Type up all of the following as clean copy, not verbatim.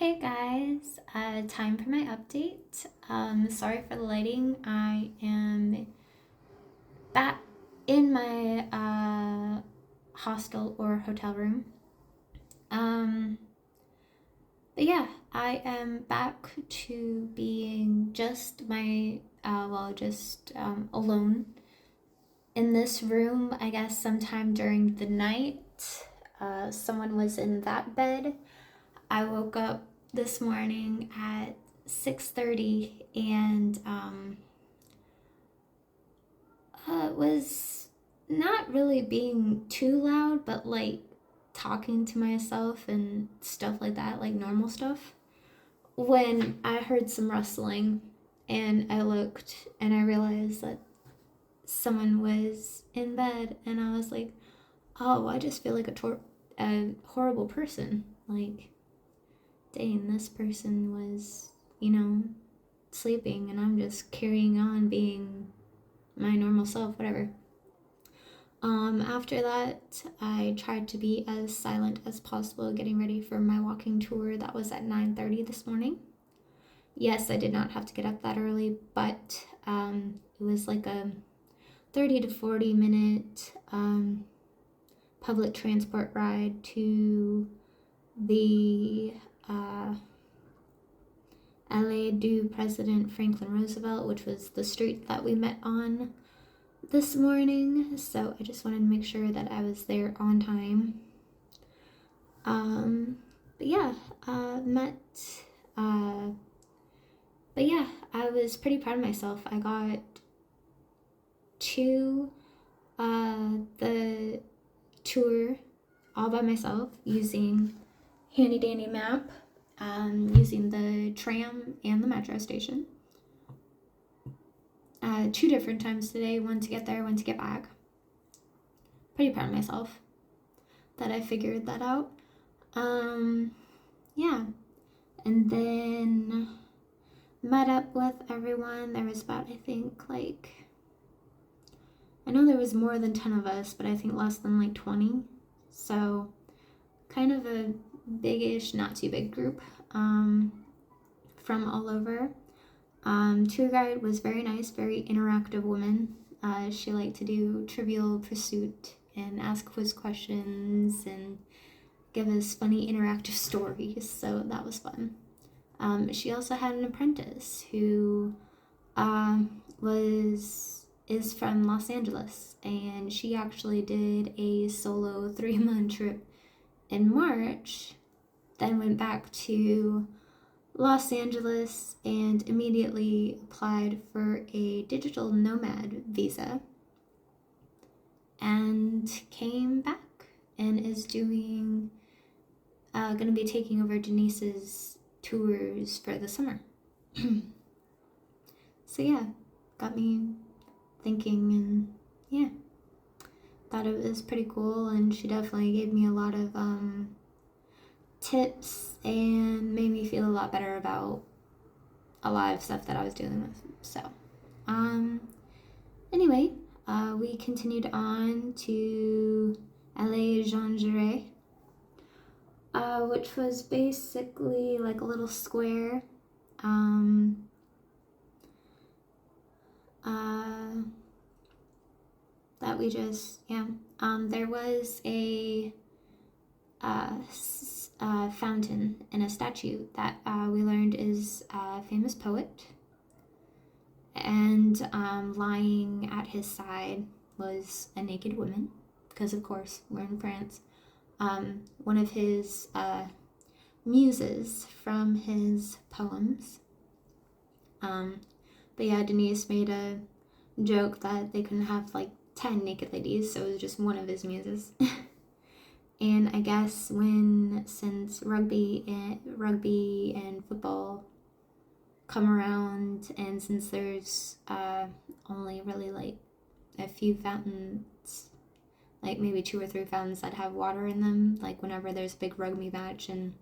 Hey guys, time for my update. Sorry for the lighting. I am back in my hostel or hotel room. Um, but yeah, I am back to being just alone in this room. I guess sometime during the night, someone was in that bed. I woke up this morning at 6:30 and was not really being too loud, but like talking to myself and stuff like that, like normal stuff. When I heard some rustling and I looked and I realized that someone was in bed, and I was like, oh, I just feel like a horrible person. Like, dang, this person was, sleeping, and I'm just carrying on being my normal self, whatever. After that, I tried to be as silent as possible, getting ready for my walking tour that was at 9:30 this morning. Yes, I did not have to get up that early, but it was like a 30 to 40 minute public transport ride to the LA du President Franklin Roosevelt, which was the street that we met on this morning. So I just wanted to make sure that I was there on time. But yeah, met. Uh, but yeah, I was pretty proud of myself. I got to the tour all by myself using handy dandy map, using the tram and the metro station. Two different times today, one to get there, one to get back. Pretty proud of myself that I figured that out. Yeah. And then met up with everyone. There was about, I think, I know there was more than 10 of us, but I think less than 20. So kind of a big-ish, not too big group from all over. Tour guide was very nice, very interactive woman. She liked to do Trivial Pursuit and ask quiz questions and give us funny interactive stories, so that was fun. She also had an apprentice who is from Los Angeles, and she actually did a solo 3-month trip in March, then went back to Los Angeles and immediately applied for a digital nomad visa and came back and is going to be taking over Denise's tours for the summer. So yeah, got me thinking, and yeah, thought it was pretty cool, and she definitely gave me a lot of tips and made me feel a lot better about a lot of stuff that I was dealing with. So, anyway, we continued on to LA Jean Jaurès, which was basically like a little square. That we just, yeah. There was a fountain and a statue that we learned is a famous poet. And lying at his side was a naked woman, because of course we're in France. One of his muses from his poems. But yeah, Denise made a joke that they couldn't have 10 naked ladies, so it was just one of his muses. And I guess since rugby and football come around, and since there's only really a few fountains, maybe 2 or 3 fountains that have water in them, whenever there's a big rugby match and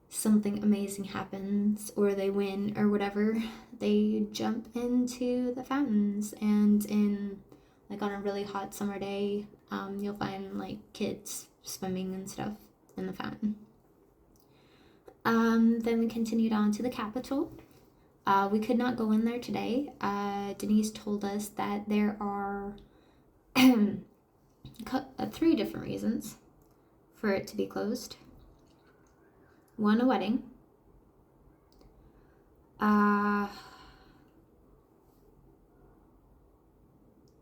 something amazing happens or they win or whatever, they jump into the fountains. And on a really hot summer day, you'll find kids swimming and stuff in the fountain. Then we continued on to the Capitol. We could not go in there today. Denise told us that there are 3 different reasons for it to be closed. 1, a wedding.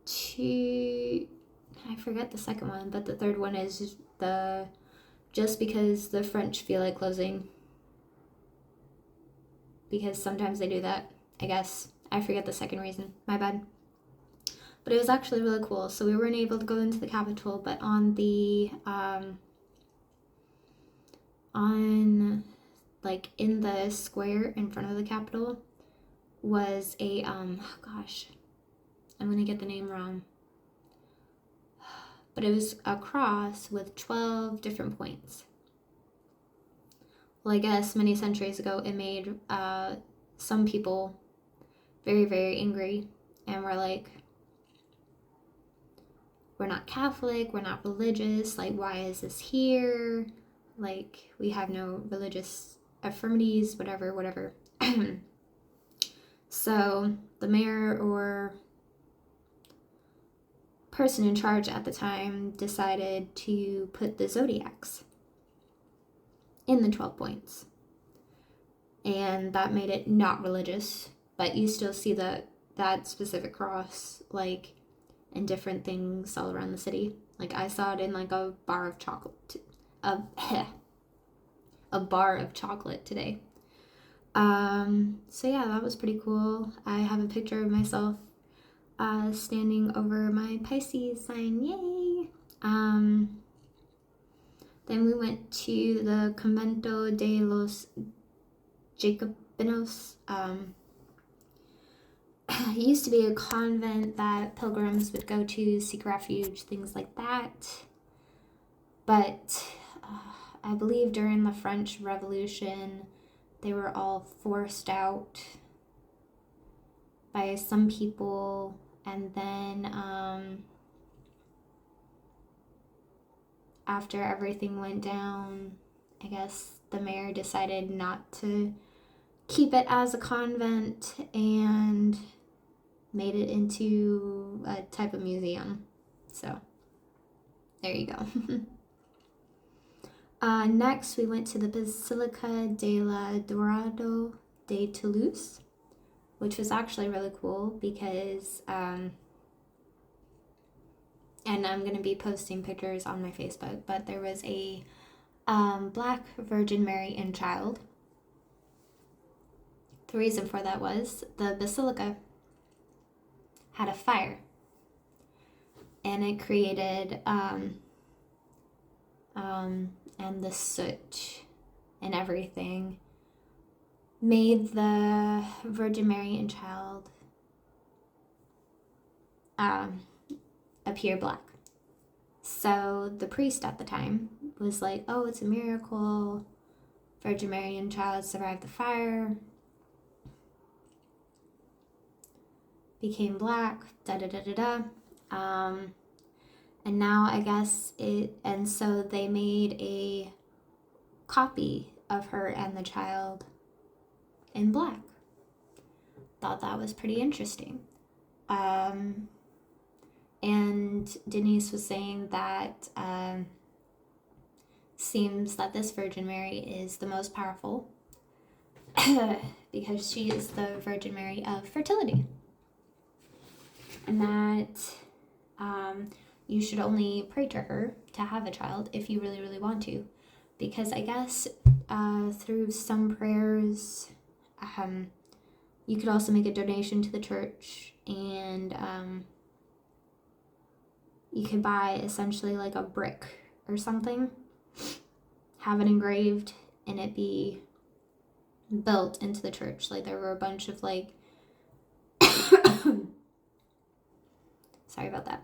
2, I forget the second one, but the third one is just because the French feel like closing. Because sometimes they do that, I guess. I forget the second reason. My bad. But it was actually really cool. So we weren't able to go into the Capitol, but on the in the square in front of the Capitol was a gosh, I'm gonna get the name wrong. But it was a cross with 12 different points. Well, I guess many centuries ago it made some people very, very angry, and were like, we're not Catholic, we're not religious, like, why is this here? Like, we have no religious affirmities, whatever. So the mayor or person in charge at the time decided to put the zodiacs in the 12 points. And that made it not religious, but you still see that specific cross, like, in different things all around the city. Like, I saw it in, like, a bar of chocolate, a bar of chocolate today. So yeah, that was pretty cool. I have a picture of myself standing over my Pisces sign, yay! Then we went to the Convento de los Jacobinos. It used to be a convent that pilgrims would go to, seek refuge, things like that. But I believe during the French Revolution, they were all forced out by some people, and then after everything went down, I guess the mayor decided not to keep it as a convent and made it into a type of museum. So there you go. Next, we went to the Basilica de la Dorado de Toulouse, which was actually really cool because, and I'm going to be posting pictures on my Facebook, but there was a Black Virgin Mary and Child. The reason for that was the basilica had a fire, and it created and the soot and everything made the Virgin Mary and Child appear black. So the priest at the time was like, oh, it's a miracle, Virgin Mary and Child survived the fire, became black, and now I guess and so they made a copy of her and the child in black. Thought that was pretty interesting. And Denise was saying that seems that this Virgin Mary is the most powerful because she is the Virgin Mary of fertility. And that you should only pray to her to have a child if you really, really want to. Because I guess through some prayers, you could also make a donation to the church, and you could buy essentially like a brick or something, have it engraved, and it be built into the church. Like, there were a bunch of like sorry about that,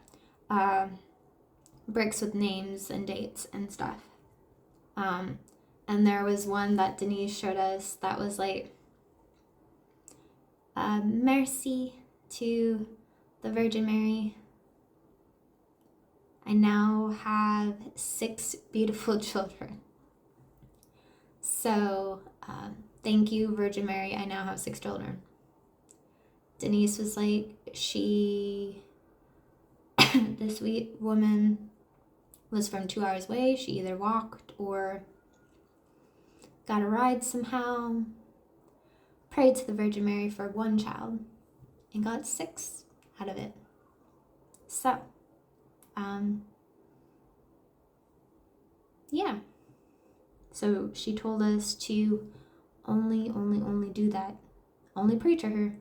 bricks with names and dates and stuff. And there was one that Denise showed us that was like, mercy to the Virgin Mary. I now have 6 beautiful children. So, thank you, Virgin Mary. I now have 6 children. Denise was like, this sweet woman was from 2 hours away. She either walked or got a ride somehow, prayed to the Virgin Mary for 1 child, and got 6 out of it. So, yeah. So she told us to only do that. Only pray to her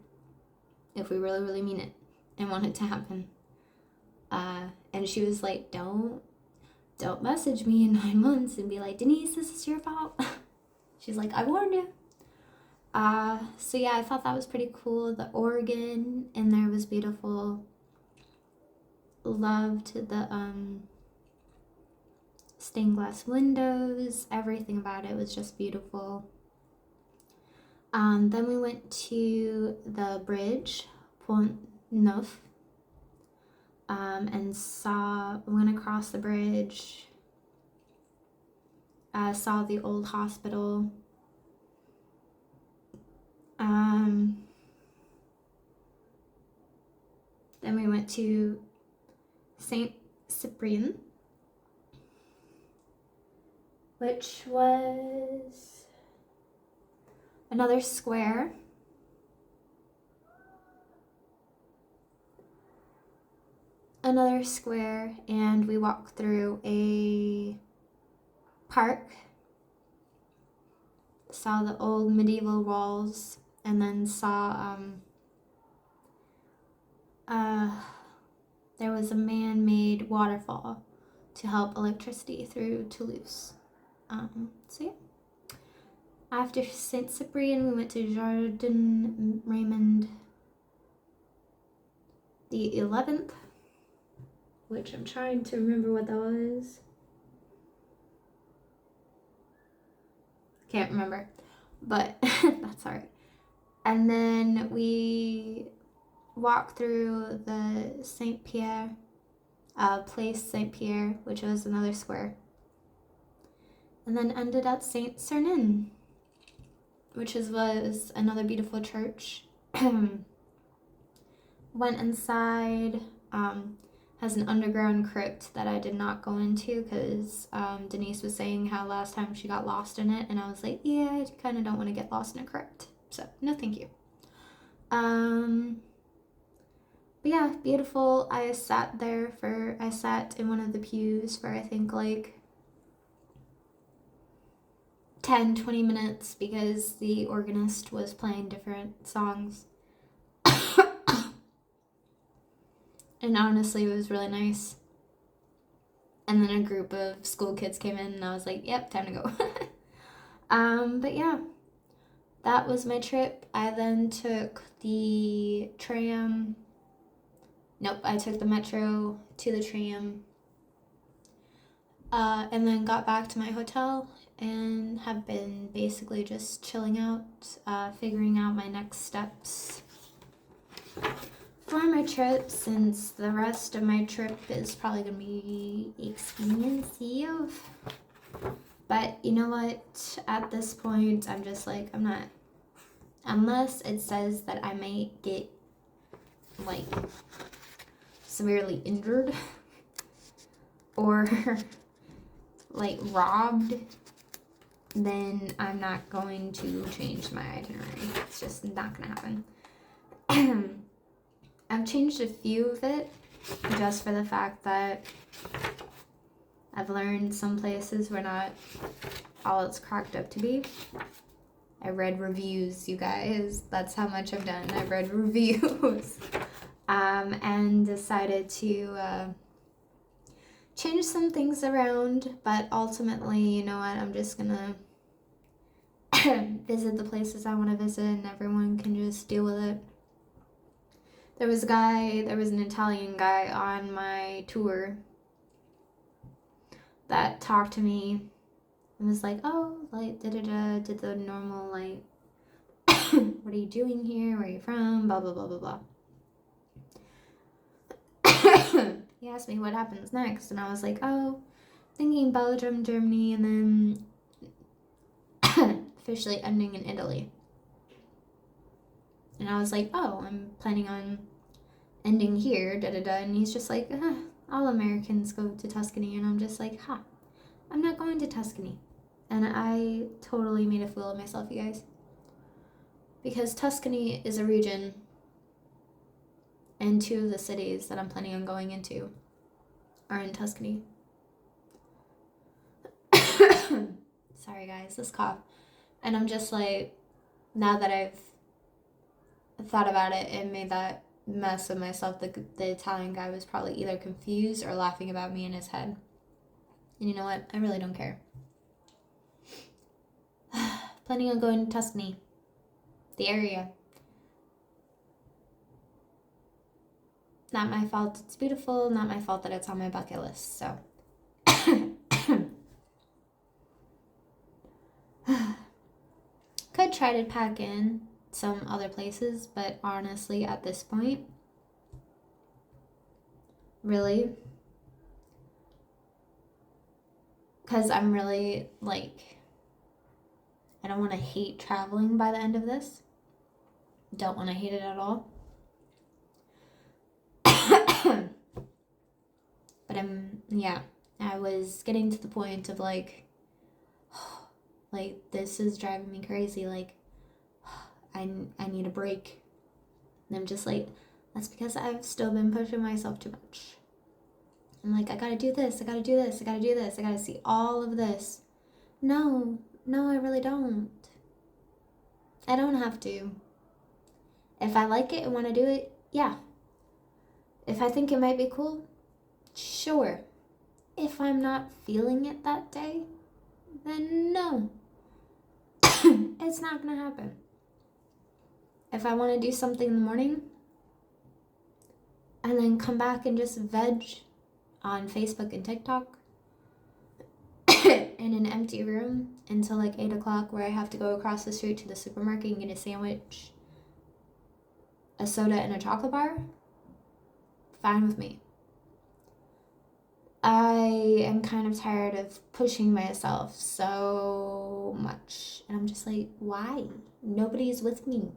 if we really, really mean it and want it to happen. And she was like, don't message me in 9 months and be like, Denise, this is your fault. She's like, I warned you. So yeah, I thought that was pretty cool. The organ in there was beautiful. Loved the stained glass windows. Everything about it was just beautiful. Then we went to the bridge, Pont Neuf, and went across the bridge, saw the old hospital. Then we went to Saint Cyprien, which was another square. And we walked through a park, saw the old medieval walls, and then saw there was a man-made waterfall to help electricity through Toulouse. So yeah. After Saint Cyprien, we went to Jardin Raymond the 11th, which I'm trying to remember what that was. Can't remember, but that's alright. And then we walked through the Saint Pierre, Place Saint Pierre, which was another square. And then ended at Saint Cernin, which was another beautiful church. Went inside, has an underground crypt that I did not go into because Denise was saying how last time she got lost in it, and I was like, yeah, I kind of don't want to get lost in a crypt, so no thank you. But yeah, beautiful. I sat in one of the pews for I think like 10-20 minutes because the organist was playing different songs. And honestly, it was really nice. And then a group of school kids came in and I was like, yep, time to go. But yeah, that was my trip. I then took the tram. Nope, I took the metro to the tram. And then got back to my hotel and have been basically just chilling out, figuring out my next steps for my trip, since the rest of my trip is probably going to be expensive. But you know what? At this point, I'm just like, I'm not, unless it says that I may get like severely injured or like robbed, then I'm not going to change my itinerary. It's just not gonna happen. I've changed a few of it just for the fact that I've learned some places were not all it's cracked up to be. I read reviews, you guys. That's how much I've done. I've read reviews. And decided to change some things around, but ultimately, you know what, I'm just gonna visit the places I want to visit and everyone can just deal with it. There was an Italian guy on my tour that talked to me and was like, oh, like, did the normal, like, what are you doing here? Where are you from? Blah, blah, blah, blah, blah. He asked me what happens next, and I was like, oh, thinking Belgium, Germany, and then officially ending in Italy. And I was like, oh, I'm planning on ending here, da-da-da. And he's just like, all Americans go to Tuscany. And I'm just like, I'm not going to Tuscany. And I totally made a fool of myself, you guys. Because Tuscany is a region, and 2 of the cities that I'm planning on going into are in Tuscany. Sorry, guys, this cough. And I'm just like, now that I've thought about it and made that mess of myself, the Italian guy was probably either confused or laughing about me in his head. And you know what? I really don't care. Planning on going to Tuscany, the area. Not my fault it's beautiful, not my fault that it's on my bucket list, so. Could try to pack in some other places, but honestly, at this point, really, because I'm really, like, I don't want to hate traveling by the end of this. Don't want to hate it at all. But I was getting to the point of like this is driving me crazy. Like, I need a break. And I'm just like, that's because I've still been pushing myself too much. I'm like, I gotta do this, I gotta do this, I gotta do this, I gotta see all of this. No, I really don't. I don't have to. If I like it and want to do it, yeah. If I think it might be cool, sure. If I'm not feeling it that day, then no. It's not gonna happen. If I want to do something in the morning and then come back and just veg on Facebook and TikTok in an empty room until like 8 o'clock, where I have to go across the street to the supermarket and get a sandwich, a soda, and a chocolate bar, fine with me. I am kind of tired of pushing myself so much. And I'm just like, why? Nobody's with me.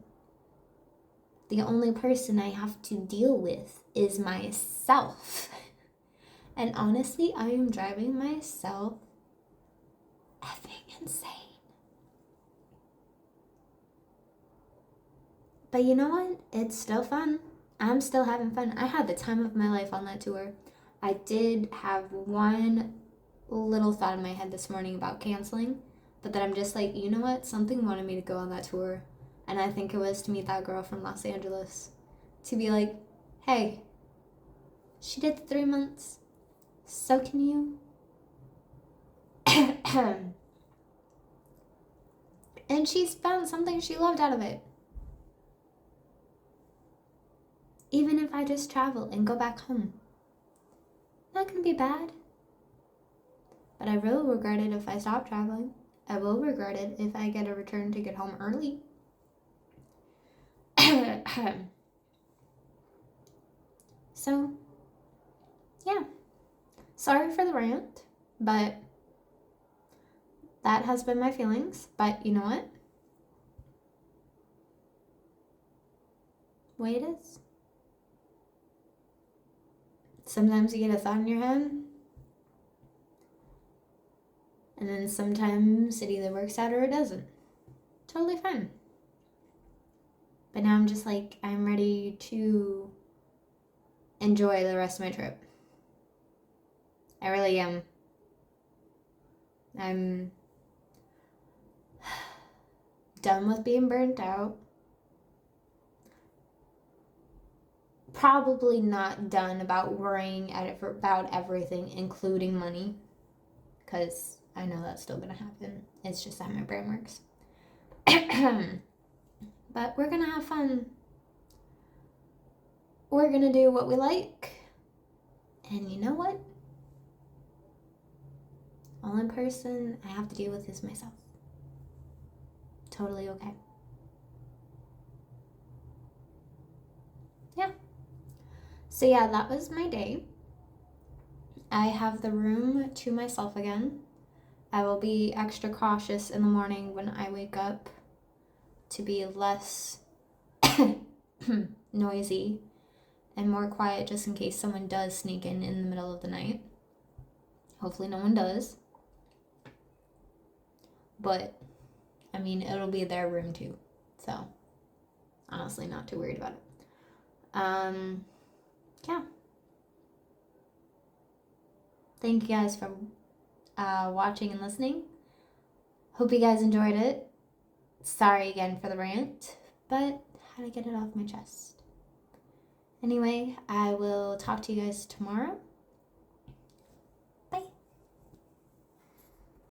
The only person I have to deal with is myself. And honestly, I am driving myself effing insane. But you know what? It's still fun. I'm still having fun. I had the time of my life on that tour. I did have one little thought in my head this morning about canceling, but then I'm just like, you know what? Something wanted me to go on that tour, and I think it was to meet that girl from Los Angeles. To be like, hey, she did the 3 months, so can you? And she's found something she loved out of it. Even if I just travel and go back home. Not gonna be bad. But I will regret it if I stop traveling. I will regret it if I get a return ticket home early. So, yeah. Sorry for the rant, but that has been my feelings. But you know what? Way it is. Sometimes you get a thought in your head, and then sometimes it either works out or it doesn't. Totally fine. But now I'm just like, I'm ready to enjoy the rest of my trip. I really am. I'm done with being burnt out. Probably not done about worrying about everything, including money, because I know that's still gonna happen. It's just how my brain works. But we're gonna have fun. We're gonna do what we like, and you know what? Only person I have to deal with is myself. Totally okay. Yeah. So yeah, that was my day. I have the room to myself again. I will be extra cautious in the morning when I wake up to be less noisy and more quiet, just in case someone does sneak in the middle of the night. Hopefully no one does. But, I mean, it'll be their room too. So, honestly, not too worried about it. Yeah. Thank you guys for watching and listening. Hope you guys enjoyed it. Sorry again for the rant, but had to get it off my chest. Anyway, I will talk to you guys tomorrow.